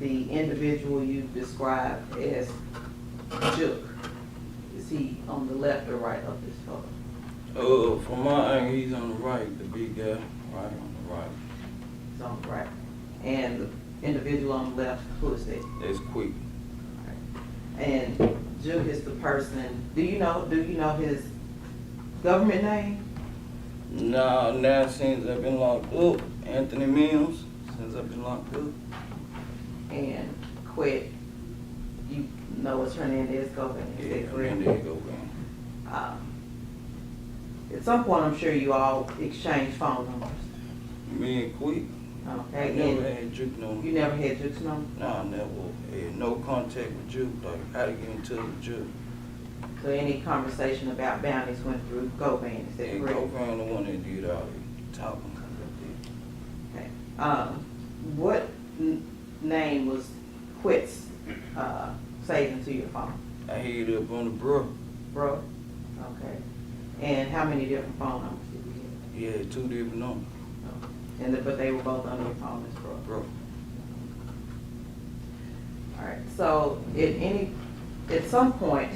the individual you described as Jook, is he on the left or right of this photo? From my angle, he's on the right, the big guy, right on the right. He's on the right. And the individual on the left, who is that? That's Quick. And Jook is the person, do you know his government name? No, now since I've been locked up, Anthony Mills, since I've been locked up. And Quet, you know it's Hernandez Govan, is that correct? Hernandez Govan. At some point, I'm sure you all exchange phone numbers. Me and Quick. Okay. I never had Jook number. You never had Jook's number? No, I never had no contact with Jook, like how to get into the Jook. So any conversation about bounties went through Govan, is that Yeah, correct? Govan the one that did all the talking. Okay. What name was Quet's saved into your phone? I hit it up on the bro. Bro? Okay. And how many different phone numbers did you have? He had 2 different numbers. But they were both on your phone as bro? Bro. All right, so at some point,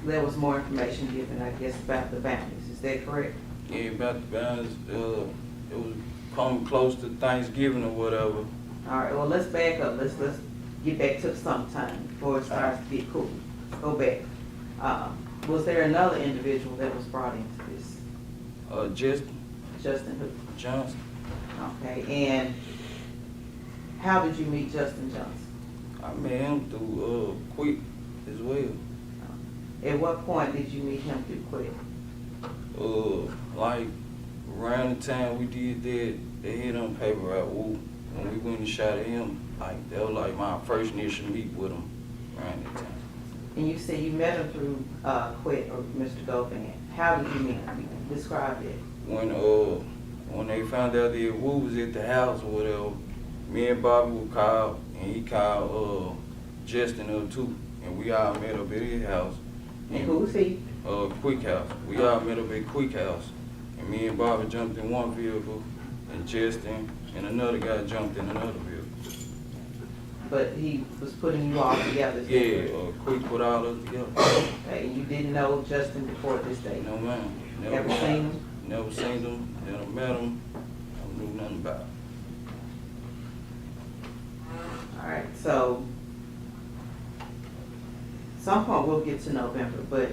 there was more information given, I guess, about the bounties, is that correct? Yeah, about the bounties, it was coming close to Thanksgiving or whatever. All right, well, let's back up, let's get back to sometime before it starts to get cool. Go back. Was there another individual that was brought into this? Justin who? Johnson. Okay, and how did you meet Justin Johnson? I met him through Quick as well. At what point did you meet him through Quick? Like around the time we did that, they hit on paper out Woo. When we went and shot at him, like that was like my first initial meet with him around that time. And you said you met him through Quick or Mr. Govan. How did you meet him? Describe it. When they found out that Woo was at the house or whatever, me and Bobby would call, and he called Justin up too, and we all met up at his house. And who was he? Quick house. We all met up at Quick house, and me and Bobby jumped in one vehicle, and Justin and another guy jumped in another vehicle. But he was putting you all together. Yeah, Quick put all us together. Okay, and you didn't know Justin before this day? No man. Never seen him? Never seen him. Never met him. I knew nothing about him. All right, so some point we'll get to November, but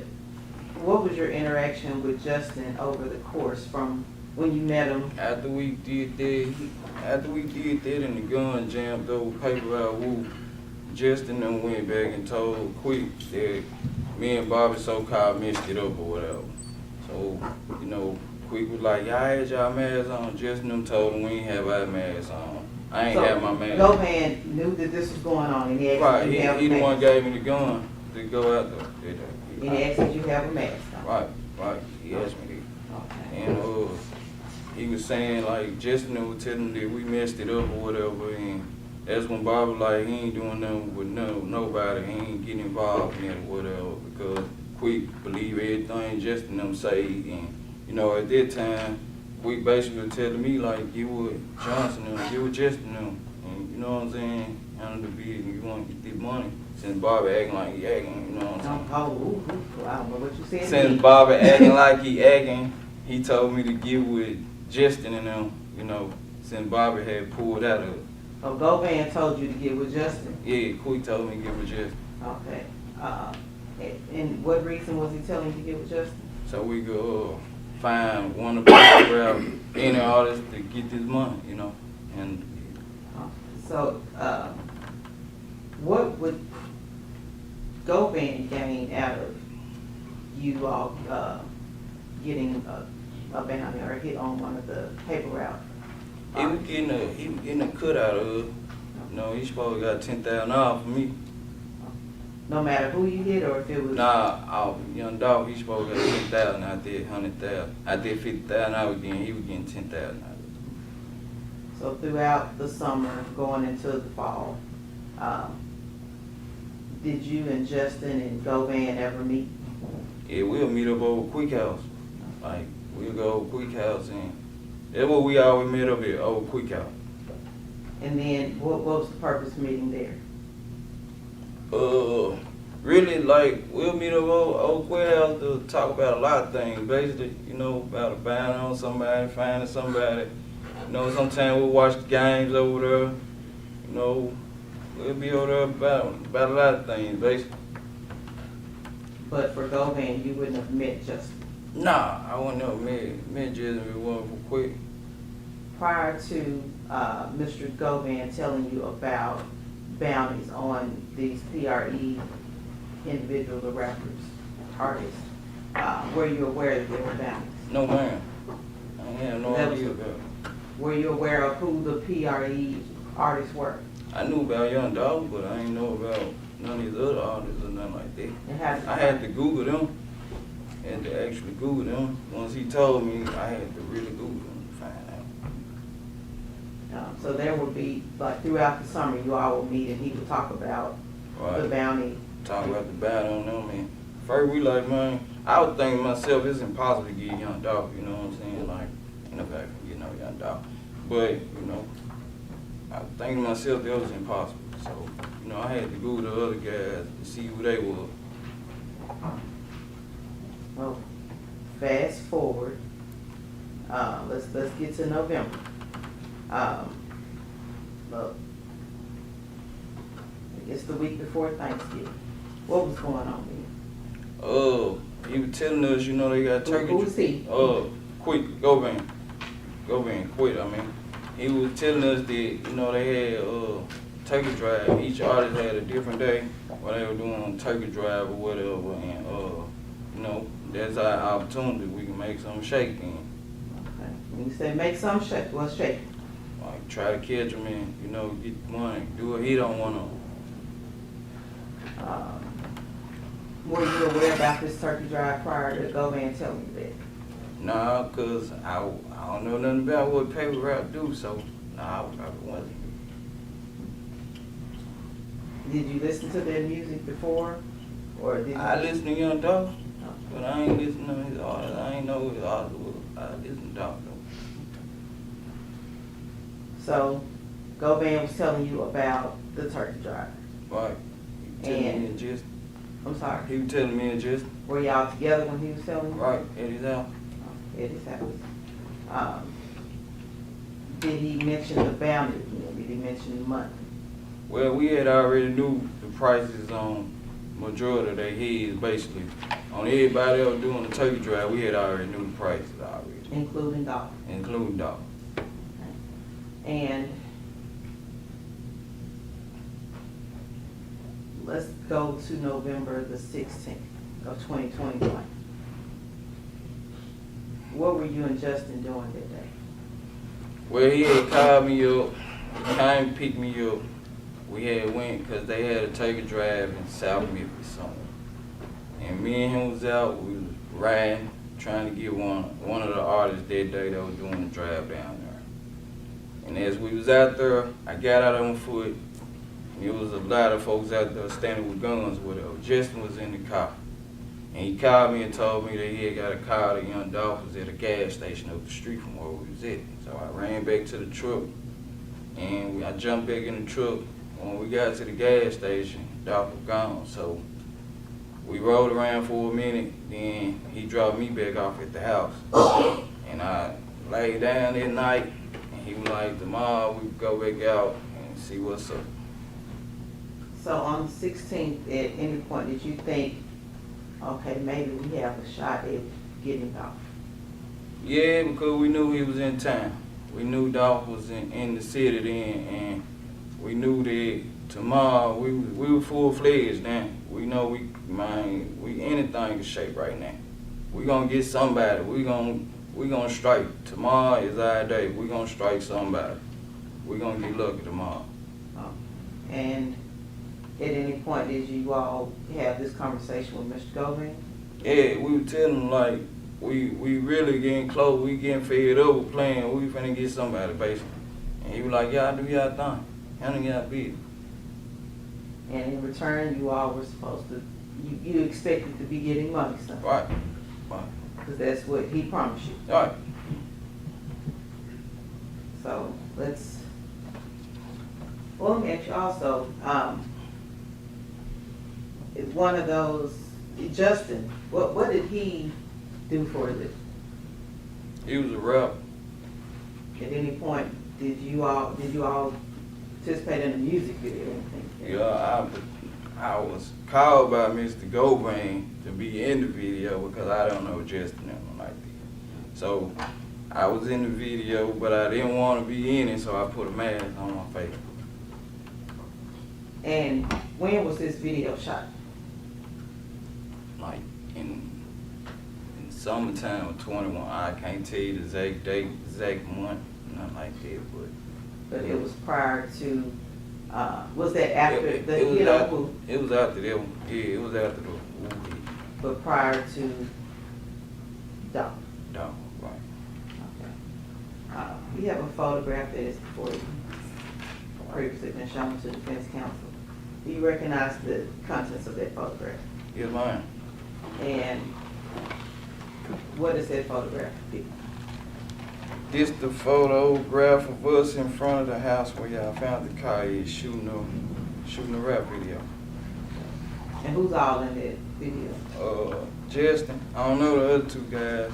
what was your interaction with Justin over the course from when you met him? After we did that and the gun jammed over paper out Woo, Justin then went back and told Quick that me and Bobby so-called messed it up or whatever. So, Quick was like, y'all had y'all masks on. Justin them told him we ain't have our masks on. I ain't have my mask. Govan knew that this was going on and he asked you to have a mask. He the one gave me the gun to go out there. And he asked you to have a mask on. Right. He asked me that. Okay. And he was saying like Justin was telling him that we messed it up or whatever, and that's when Bob was like he ain't doing nothing with nobody, he ain't getting involved in it or whatever, because Quick believe everything Justin them say, and at that time Quick basically was telling me like get with Johnson them, get with Justin them, and you know what I'm saying, handle the business, you want to get this money. Since Bobby acting like he acting, you know what I'm saying? I don't know what you said. Since Bobby acting like he acting, he told me to get with Justin and them, since Bobby had pulled out of it. Oh, Govan told you to get with Justin? Yeah, Quick told me to get with Justin. Okay. And what reason was he telling you to get with Justin? So we could find one of the people out any artists to get this money, and So, what would Govan gain out of you all getting a bounty or a hit on one of the paper route? he was getting a cut out of it. He supposed to got $10,000 from me. No matter who you hit or if it was... Nah, Young Dolph, he supposed to get $10,000 out there, $100,000. I did $50,000 I was getting, he was getting $10,000 out of it. So throughout the summer, going into the fall, did you and Justin and Govan ever meet? Yeah, we'll meet up over Quick House. Like, we'll go over Quick House, and that's what we always met up at, over Quick House. And then what was the purpose of meeting there? Really, like, we'll meet up over Quail to talk about a lot of things, basically, you know, about a bounty on somebody, finding somebody. You know, sometimes we'll watch the games over there. You know, we'll be over there about a lot of things, basically. But for Govan, you wouldn't have met Justin? Nah, I wouldn't have met Justin if it wasn't for quick. Prior to Mr. Govan telling you about bounties on these PRE individuals or rappers, artists, were you aware that there were bounties? No, ma'am. I had no idea about it. Were you aware of who the PRE artists were? I knew about Young Dolph, but I didn't know about none of these other artists or nothing like that. I had to Google them. Had to actually Google them. Once he told me, I had to really Google them to find out. So there would be, like, throughout the summer, you all would meet and he would talk about the bounty. Talk about the bounty on them. And first we like, man, I would think to myself, it's impossible to get Young Dolph, you know what I'm saying? Like, ain't nobody can get no Young Dolph. But, you know, I was thinking to myself that was impossible. So, you know, I had to Google the other guys to see who they were. Well, fast forward, let's get to November. Look, it's the week before Thanksgiving. What was going on then? He was telling us, you know, they got turkey. Who was he? Govan quit, I mean. He was telling us that, you know, they had turkey drive. Each artist had a different day where they were doing turkey drive or whatever, and you know, that's our opportunity. We can make something shake then. Okay. When you say make some shake, what's shake? Like try to catch him and, you know, get the money, do what he don't want to. Were you aware about this turkey drive prior to Govan telling you that? Nah, cause I don't know nothing about what paper route do, so nah, I probably wasn't. Did you listen to their music before, or did you? I listened to Young Dolph, but I ain't listened to his artist. I ain't know who his artist was. I listened to Dolph though. So, Govan was telling you about the turkey drive. Right. He was telling me And- just. I'm sorry. He was telling me just. Were y'all together when he was telling you? Right. Eddie's out. It is happening. Did he mention the bounty again? Did he mention the money? Well, we had already knew the prices on majority of their heads, basically. On everybody else doing the turkey drive, we had already knew the prices already. Including Dolph. Including Dolph. And let's go to November the 16th of 2021. What were you and Justin doing that day? Well, he had called me up, came and picked me up. We had went because they had a turkey drive in South Memphis somewhere. And me and him was out, we was riding, trying to get one of the artists that day that was doing the drive down there. And as we was out there, I got out on foot, and there was a lot of folks out there standing with guns with her. Justin was in the car. And he called me and told me that he had got a call that Young Dolph was at a gas station up the street from where we was at. So I ran back to the truck, and I jumped back in the truck. When we got to the gas station, Dolph was gone. So we rode around for a minute, then he dropped me back off at the house. And I laid down that night, and he was like, tomorrow we go back out and see what's up. So on the 16th, at any point did you think, okay, maybe we have a shot at getting Dolph? Yeah, because we knew he was in town. We knew Dolph was in the city then, and we knew that tomorrow we were full-fledged now. We know we anything in shape right now. We gonna get somebody. We gonna strike. Tomorrow is our day. We gonna strike somebody. We gonna get lucky tomorrow. And at any point did you all have this conversation with Mr. Govan? Yeah, we were telling him like we really getting close. We getting fed up with playing. We finna get somebody basically. And he was like, y'all do y'all thing. Handle y'all business. And in return, you all were supposed to, you expected to be getting money, so. Right. Right. Because that's what he promised you. Right. So let's Well, let me ask you also, is one of those, Justin, what did he do for a living? He was a rapper. At any point, did you all participate in a music video or anything? Yeah, I was called by Mr. Govan to be in the video because I don't know Justin and like that. So I was in the video, but I didn't want to be in it, so I put a mask on my face. And when was this video shot? Like in summertime of 21. I can't tell you the exact date, exact month, nothing like that, But it was prior to, was that after it the was hit after, on it was after that one. Yeah, it was after the movie. but prior to Dolph? No, right. Okay. We have a photograph that is before you, previously been shown to defense counsel. Do you recognize the contents of that photograph? Yes, ma'am. And what is that photograph? This the photograph of us in front of the house where y'all found the car is shooting a rap video. And who's all in that video? Justin, I don't know the other two guys.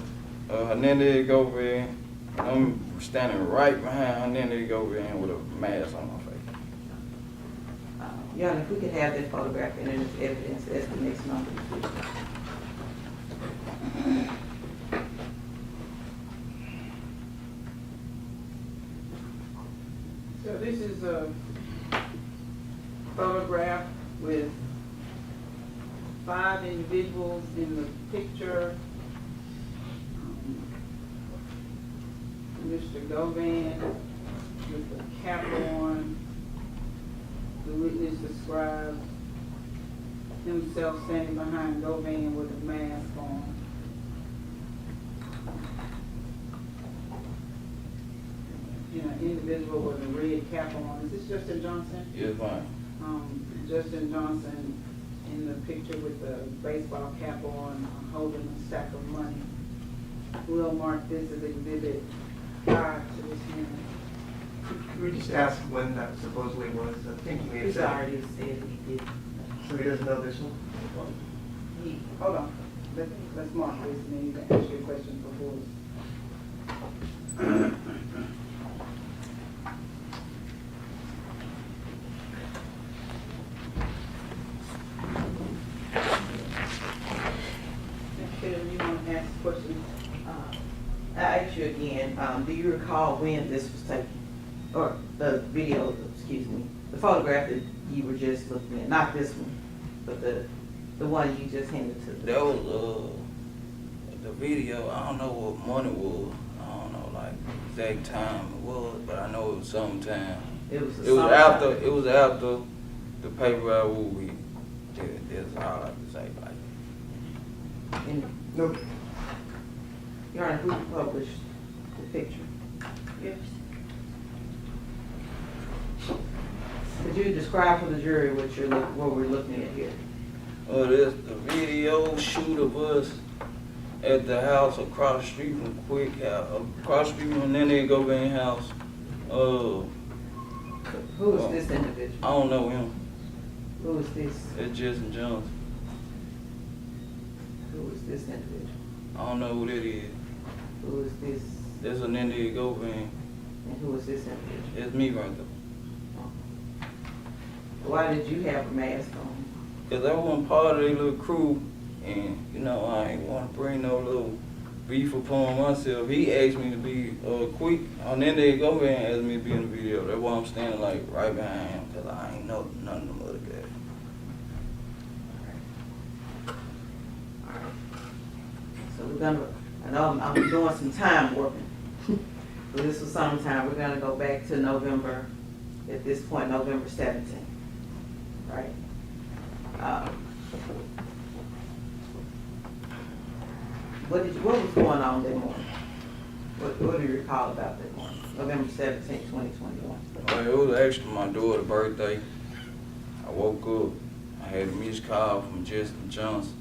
Hernandez Govan, and I'm standing right behind Hernandez Govan with a mask on my face. Your Honor, if we could have that photograph and its evidence, that's the next number. So this is a photograph with 5 individuals in the picture. Mr. Govan with a cap on. The witness describes himself standing behind Govan with a mask on. And an individual with a red cap on. Is this Justin Johnson? Yes, ma'am. Justin Johnson in the picture with the baseball cap on, holding a stack of money. We'll mark this as exhibit 5 to this hearing. Could we just ask when that supposedly was? I think he may have He's said. already said he did. So he doesn't know this one? Hold on, let's mark this and then you can ask your question before. You want to ask questions? I ask you again, do you recall when this was taken? Or the video, excuse me, the photograph that you were just looking at, not this one, but the one you just handed to me? That was the video. I don't know what month it was. I don't know like exact time it was, but I know it was sometime. It was after. It was after the paper I movie. That's all I can say about it. And No. Your Honor, who published the picture? Yes. Could you describe for the jury what we're looking at here? There's the video shoot of us at the house across the street from Quick House, across the street from Hernandez Govan house. Who is this individual? I don't know him. Who is this? It's Justin Johnson. Who is this individual? I don't know who that is. Who is this? That's Hernandez Govan. And who is this individual? That's me right there. Why did you have a mask on? Cause I wasn't part of their little crew, and you know I ain't want to bring no little beef upon myself. He asked me to be quick, and then they go in and asked me to be in the video. That's why I'm standing like right behind him, cause I ain't know none of them other guys. So we're gonna, I know I'm doing some time warping. So this was summertime, we're gonna go back to November, at this point, November 17th, right? What was going on that morning? What do you recall about that morning? November 17th, 2021? It was actually my daughter's birthday. I woke up, I had a missed call from Justin Johnson.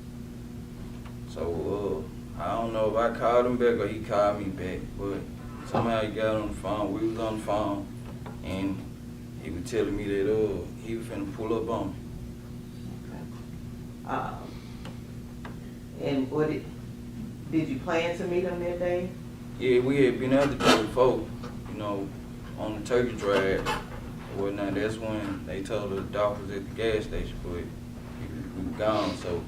So I don't know if I called him back or he called me back, but somehow he got on the phone. We was on the phone, and he was telling me that he was finna pull up on me. And did you plan to meet him that day? Yeah, we had been out the day before, you know, on the turkey drive or whatnot. That's when they told us Dolph was at the gas station, but he was gone. So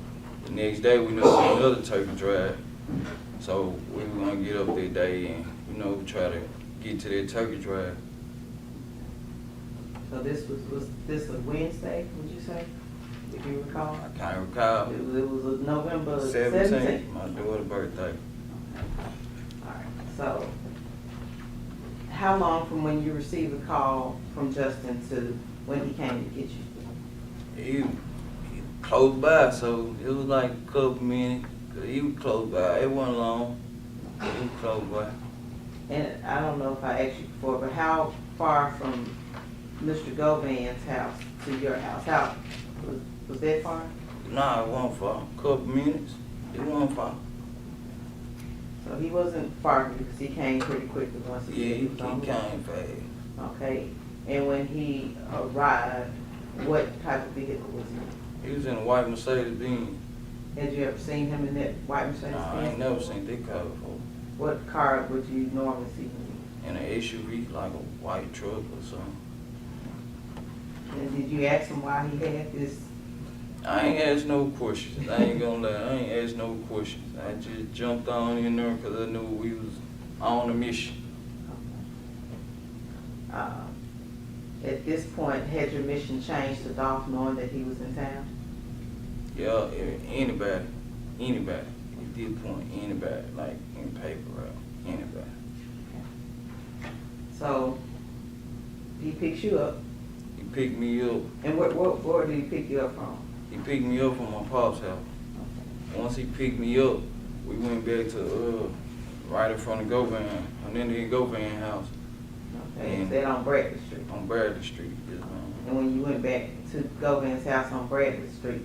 the next day we knew it was another turkey drive. So we were gonna get up that day and, you know, try to get to that turkey drive. So this was this a Wednesday, would you say, if you recall? I can't recall. It was a November 17th, 17th. my daughter's birthday. All right, so how long from when you received a call from Justin to when he came to get you? He close by, so it was like a couple minutes. He was close by. It wasn't long. He was close by. And I don't know if I asked you before, but how far from Mr. Govan's house to your house? How was that far? Nah, it wasn't far. A couple minutes. It wasn't far. So he wasn't far because he came pretty quickly once Yeah, he he was on. came fast. Okay, and when he arrived, what type of vehicle was he? He was in a white Mercedes Benz. Had you ever seen him in that white Mercedes Nah, I Benz? ain't never seen that car before. What car would you normally see him In an SUV, like a white truck or something. in? And did you ask him why he had this? I ain't asked no questions. I ain't gonna lie. I ain't asked no questions. I just jumped on in there because I knew we was on a mission. At this point, had your mission changed to Dolph knowing that he was in town? Yeah, anybody. At this point, anybody, like in paper route, anybody. So he picks you up, He picked me up. and where did he pick you up from? He picked me up from my pop's house. Once he picked me up, we went back to right in front of Govan, Hernandez Govan house Okay, And- that on Bradley Street. on Bradley Street. Yes, ma'am. And when you went back to Govan's house on Bradley Street,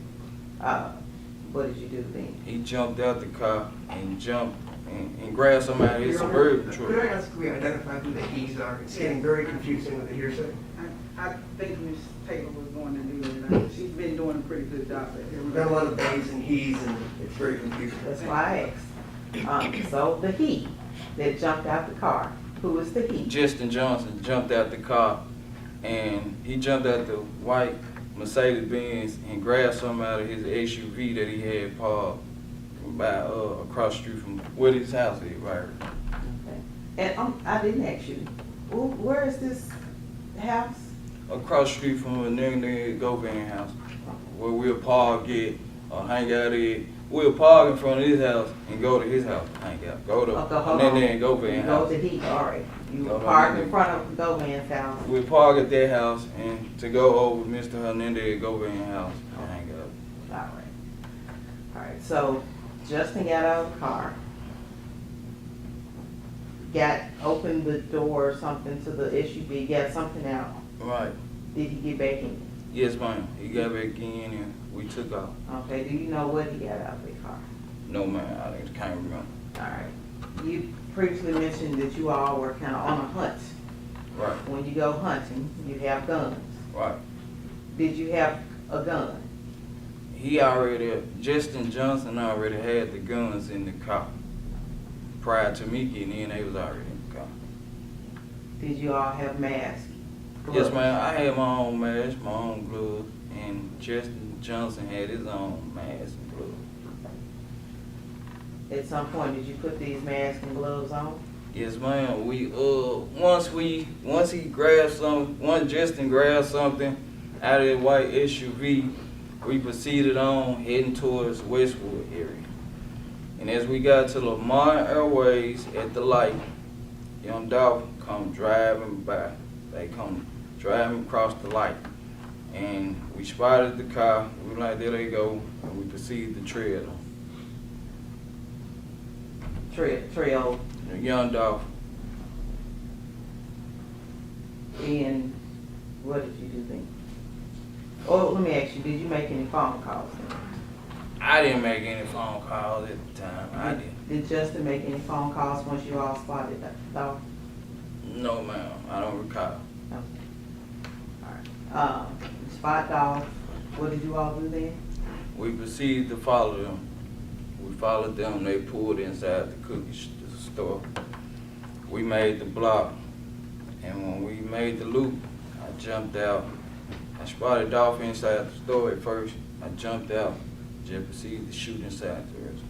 what did you do then? He jumped out the car and jumped and grabbed somebody in his Your Honor, Suburban could I truck. ask, we identify who the he's are? It's getting very confusing with the hearsay. I think Ms. Taylor was going to do it. She's been doing a pretty good job at it. We've got a lot of theys and he's, and it's very confusing. That's why I asked. So the he that jumped out the car, who is the he? Justin Johnson jumped out the car and he jumped out the white Mercedes Benz and grabbed something out of his SUV that he had parked by across the street from where his house is, right? Okay. And I didn't ask you, where is this house? Across the street from Hernandez Govan house, where we'll park at or hang out at. We'll park in front of his house and go to his house, hang out. Go to Okay, hold on. Hernandez Govan You house. go to he, all right. You Go to park in Hernandez. front of Govan's house. We park at their house and to go over to Mr. Hernandez Govan house and hang out. All right. All right, so Justin got out of the car, opened the door or something to the SUV, got something out. Right. Did he get back in? Yes, ma'am. He got back in and we took off. Okay, do you know what he got out of the car? No, ma'am. I can't remember. All right. You previously mentioned that you all were kind of on a hunt. Right. When you go hunting, you have guns. Right. Did you have a gun? Justin Johnson already had the guns in the car. Prior to me getting in, they was already in the car. Did you all have masks? Yes, ma'am. I had my own mask, my own gloves, and Justin Johnson had his own mask and gloves. At some point, did you put these masks and gloves on? Yes, ma'am. Once Justin grabbed something out of that white SUV, we proceeded on heading towards Westwood area. And as we got to Lamar Airways at the light, Young Dolph come driving by. They come driving across the light. And we spotted the car. We were like, there they go. And we proceeded to trail them. Trail. Young Dolph. And what did you do then? Oh, let me ask you, did you make any phone calls then? I didn't make any phone calls at the time. I didn't. Did Justin make any phone calls once you all spotted that dog? No, ma'am. I don't recall. No. All spot Dolph. What did you all do then? We proceeded to follow them. We followed them, they pulled inside the store. We made the block, and when we made the loop, I jumped out. I spotted Dolph inside the store at first. I jumped out, just proceeded to shoot inside the restaurant.